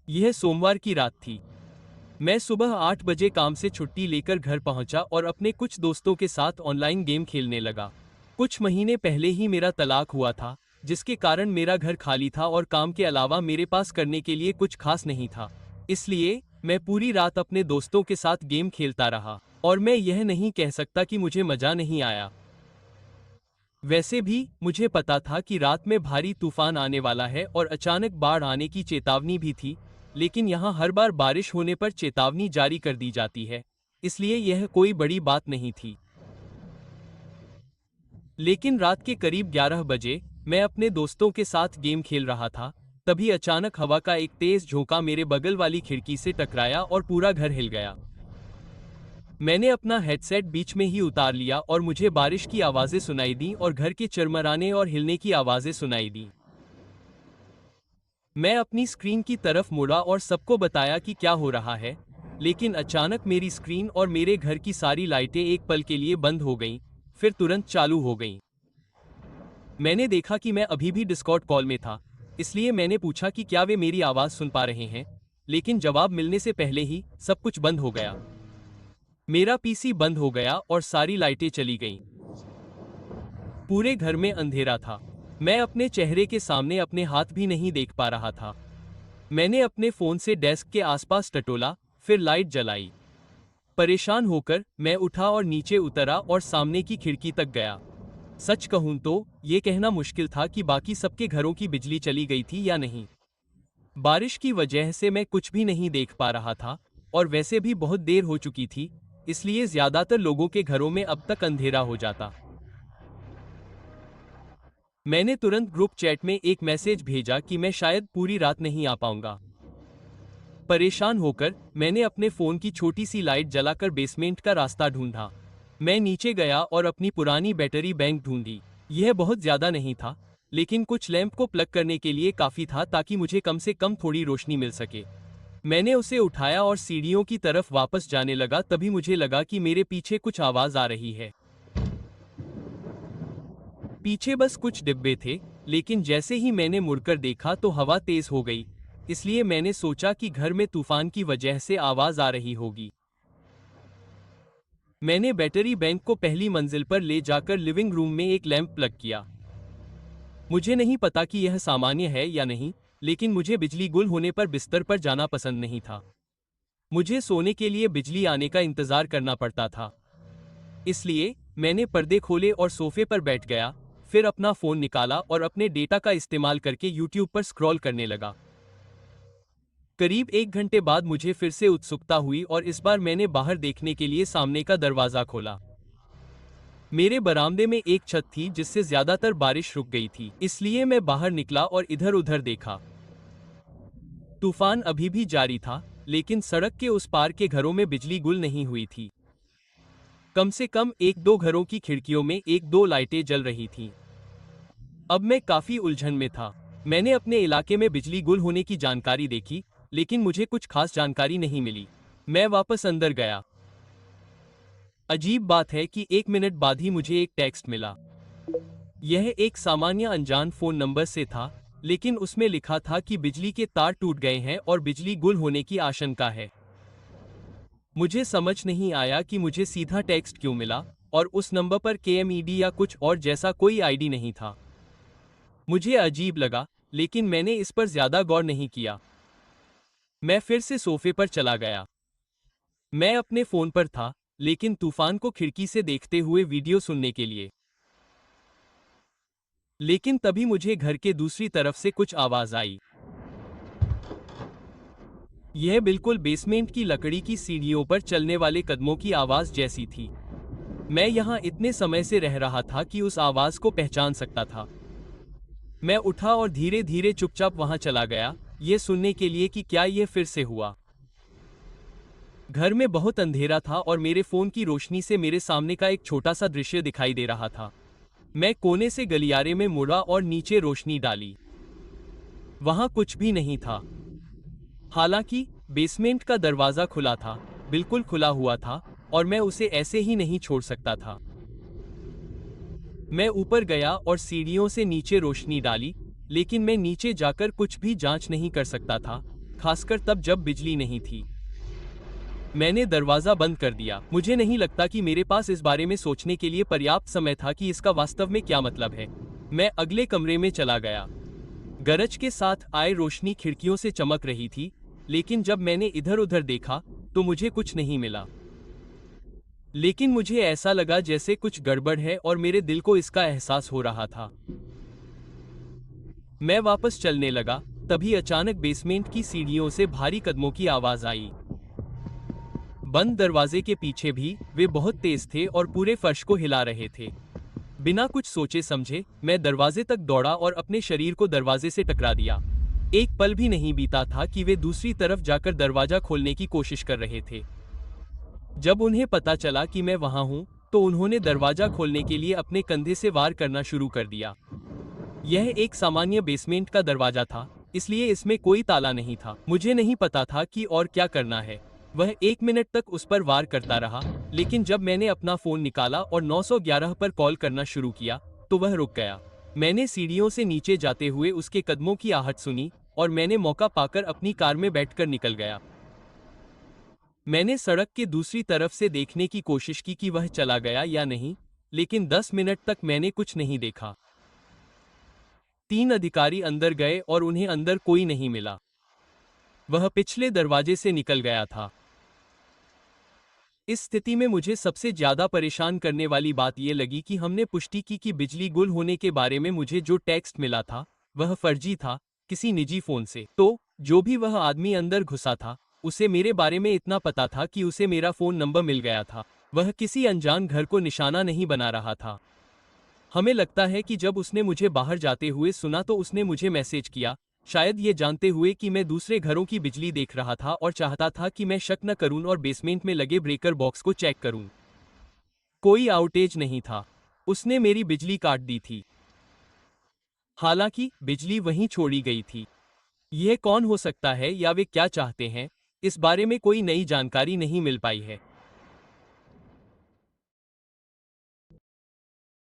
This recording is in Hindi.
यह सोमवार की रात थी। मैं सुबह 8 बजे काम से छुट्टी लेकर घर पहुंचा और अपने कुछ दोस्तों के साथ ऑनलाइन गेम खेलने लगा। कुछ महीने पहले ही मेरा तलाक हुआ था, जिसके कारण मेरा घर खाली था और काम के अलावा मेरे पास करने के लिए कुछ खास नहीं था। इसलिए मैं पूरी रात अपने दोस्तों के साथ गेम खेलता रहा और मैं यह नहीं कह सकता कि मुझे मजा नहीं आया। वैसे भी मुझे पता था कि रात में भारी तूफान आने वाला है और अचानक बाढ़ आने की चेतावनी भी थी, लेकिन यहाँ हर बार बारिश होने पर चेतावनी जारी कर दी जाती है, इसलिए यह कोई बड़ी बात नहीं थी। लेकिन रात के करीब 11 बजे मैं अपने दोस्तों के साथ गेम खेल रहा था, तभी अचानक हवा का एक तेज झोंका मेरे बगल वाली खिड़की से टकराया और पूरा घर हिल गया। मैंने अपना हेडसेट बीच में ही उतार लिया और मुझे बारिश की आवाजें सुनाई दी और घर के चरमराने और हिलने की आवाजें सुनाई दी। मैं अपनी स्क्रीन की तरफ मुड़ा और सबको बताया कि क्या हो रहा है, लेकिन अचानक मेरी स्क्रीन और मेरे घर की सारी लाइटें एक पल के लिए बंद हो गईं, फिर तुरंत चालू हो गईं। मैंने देखा कि मैं अभी भी डिस्कॉर्ड कॉल में था, इसलिए मैंने पूछा कि क्या वे मेरी आवाज सुन पा रहे हैं, लेकिन जवाब मिलने से पहले ही सब कुछ बंद हो गया। मेरा पीसी बंद हो गया और सारी लाइटें चली गईं। पूरे घर में अंधेरा था। मैं अपने चेहरे के सामने अपने हाथ भी नहीं देख पा रहा था। मैंने अपने फोन से डेस्क के आसपास टटोला, फिर लाइट जलाई। परेशान होकर मैं उठा और नीचे उतरा और सामने की खिड़की तक गया। सच कहूं तो ये कहना मुश्किल था कि बाकी सबके घरों की बिजली चली गई थी या नहीं। बारिश की वजह से मैं कुछ भी नहीं देख पा रहा था और वैसे भी बहुत देर हो चुकी थी, इसलिए ज्यादातर लोगों के घरों में अब तक अंधेरा हो जाता। मैंने तुरंत ग्रुप चैट में एक मैसेज भेजा कि मैं शायद पूरी रात नहीं आ पाऊंगा। परेशान होकर मैंने अपने फोन की छोटी सी लाइट जलाकर बेसमेंट का रास्ता ढूंढा। मैं नीचे गया और अपनी पुरानी बैटरी बैंक ढूंढी। यह बहुत ज्यादा नहीं था, लेकिन कुछ लैंप को प्लग करने के लिए काफी था ताकि मुझे कम से कम थोड़ी रोशनी मिल सके। मैंने उसे उठाया और सीढ़ियों की तरफ वापस जाने लगा, तभी मुझे लगा कि मेरे पीछे कुछ आवाज आ रही है। पीछे बस कुछ डिब्बे थे, लेकिन जैसे ही मैंने मुड़कर देखा तो हवा तेज हो गई, इसलिए मैंने सोचा कि घर में तूफान की वजह से आवाज आ रही होगी। मैंने बैटरी बैंक को पहली मंजिल पर ले जाकर लिविंग रूम में एक लैंप प्लग किया। मुझे नहीं पता कि यह सामान्य है या नहीं, लेकिन मुझे बिजली गुल होने पर बिस्तर पर जाना पसंद नहीं था। मुझे सोने के लिए बिजली आने का इंतजार करना पड़ता था। इसलिए मैंने पर्दे खोले और सोफे पर बैठ गया, फिर अपना फोन निकाला और अपने डेटा का इस्तेमाल करके यूट्यूब पर स्क्रॉल करने लगा। करीब 1 घंटे बाद मुझे फिर से उत्सुकता हुई और इस बार मैंने बाहर देखने के लिए सामने का दरवाजा खोला। मेरे बरामदे में एक छत थी जिससे ज्यादातर बारिश रुक गई थी, इसलिए मैं बाहर निकला और इधर उधर देखा। तूफान अभी भी जारी था, लेकिन सड़क के उस पार के घरों में बिजली गुल नहीं हुई थी। कम से कम 1-2 घरों की खिड़कियों में 1-2 लाइटें जल रही थीं। अब मैं काफी उलझन में था। मैंने अपने इलाके में बिजली गुल होने की जानकारी देखी, लेकिन मुझे कुछ खास जानकारी नहीं मिली। मैं वापस अंदर गया। अजीब बात है कि 1 मिनट बाद ही मुझे एक टेक्स्ट मिला। यह एक सामान्य अनजान फोन नंबर से था, लेकिन उसमें लिखा था कि बिजली के तार टूट गए हैं और बिजली गुल होने की आशंका है। मुझे समझ नहीं आया कि मुझे सीधा टेक्स्ट क्यों मिला, और उस नंबर पर KMED या कुछ और जैसा कोई आईडी नहीं था। मुझे अजीब लगा, लेकिन मैंने इस पर ज्यादा गौर नहीं किया। मैं फिर से सोफे पर चला गया। मैं अपने फोन पर था, लेकिन तूफान को खिड़की से देखते हुए वीडियो सुनने के लिए। लेकिन तभी मुझे घर के दूसरी तरफ से कुछ आवाज आई। यह बिल्कुल बेसमेंट की लकड़ी की सीढ़ियों पर चलने वाले कदमों की आवाज जैसी थी। मैं यहाँ इतने समय से रह रहा था कि उस आवाज को पहचान सकता था। मैं उठा और धीरे धीरे चुपचाप वहां चला गया, ये सुनने के लिए कि क्या यह फिर से हुआ। घर में बहुत अंधेरा था और मेरे फोन की रोशनी से मेरे सामने का एक छोटा सा दृश्य दिखाई दे रहा था। मैं कोने से गलियारे में मुड़ा और नीचे रोशनी डाली। वहां कुछ भी नहीं था। हालांकि बेसमेंट का दरवाजा खुला था, बिल्कुल खुला हुआ था, और मैं उसे ऐसे ही नहीं छोड़ सकता था। मैं ऊपर गया और सीढ़ियों से नीचे रोशनी डाली, लेकिन मैं नीचे जाकर कुछ भी जांच नहीं कर सकता था, खासकर तब जब बिजली नहीं थी। मैंने दरवाजा बंद कर दिया। मुझे नहीं लगता कि मेरे पास इस बारे में सोचने के लिए पर्याप्त समय था कि इसका वास्तव में क्या मतलब है। मैं अगले कमरे में चला गया। गरज के साथ आए रोशनी खिड़कियों से चमक रही थी, लेकिन जब मैंने इधर-उधर देखा तो मुझे कुछ नहीं मिला। लेकिन मुझे ऐसा लगा जैसे कुछ गड़बड़ है और मेरे दिल को इसका एहसास हो रहा था। मैं वापस चलने लगा, तभी अचानक बेसमेंट की सीढ़ियों से भारी कदमों की आवाज आई। बंद दरवाजे के पीछे भी वे बहुत तेज थे और पूरे फर्श को हिला रहे थे। बिना कुछ सोचे समझे मैं दरवाजे तक दौड़ा और अपने शरीर को दरवाजे से टकरा दिया। एक पल भी नहीं बीता था कि वे दूसरी तरफ जाकर दरवाजा खोलने की कोशिश कर रहे थे। जब उन्हें पता चला कि मैं वहां हूं, तो उन्होंने दरवाजा खोलने के लिए अपने कंधे से वार करना शुरू कर दिया। यह एक सामान्य बेसमेंट का दरवाजा था, इसलिए इसमें कोई ताला नहीं था। मुझे नहीं पता था कि और क्या करना है। वह 1 मिनट तक उस पर वार करता रहा, लेकिन जब मैंने अपना फोन निकाला और 911 पर कॉल करना शुरू किया, तो वह रुक गया। मैंने सीढ़ियों से नीचे जाते हुए उसके कदमों की आहट सुनी और मैंने मौका पाकर अपनी कार में बैठकर निकल गया। मैंने सड़क के दूसरी तरफ से देखने की कोशिश की कि वह चला गया या नहीं, लेकिन 10 मिनट तक मैंने कुछ नहीं देखा। 3 अधिकारी अंदर गए और उन्हें अंदर कोई नहीं मिला। वह पिछले दरवाजे से निकल गया था। इस स्थिति में मुझे सबसे ज्यादा परेशान करने वाली बात यह लगी कि हमने पुष्टि की कि बिजली गुल होने के बारे में मुझे जो टेक्स्ट मिला था वह फर्जी था, किसी निजी फोन से। तो जो भी वह आदमी अंदर घुसा था, उसे मेरे बारे में इतना पता था कि उसे मेरा फोन नंबर मिल गया था। वह किसी अनजान घर को निशाना नहीं बना रहा था। हमें लगता है कि जब उसने मुझे बाहर जाते हुए सुना तो उसने मुझे मैसेज किया, शायद ये जानते हुए कि मैं दूसरे घरों की बिजली देख रहा था और चाहता था कि मैं शक न करूं और बेसमेंट में लगे ब्रेकर बॉक्स को चेक करूं। कोई आउटेज नहीं था। उसने मेरी बिजली काट दी थी। हालांकि बिजली वहीं छोड़ी गई थी। यह कौन हो सकता है या वे क्या चाहते हैं, इस बारे में कोई नई जानकारी नहीं मिल पाई है।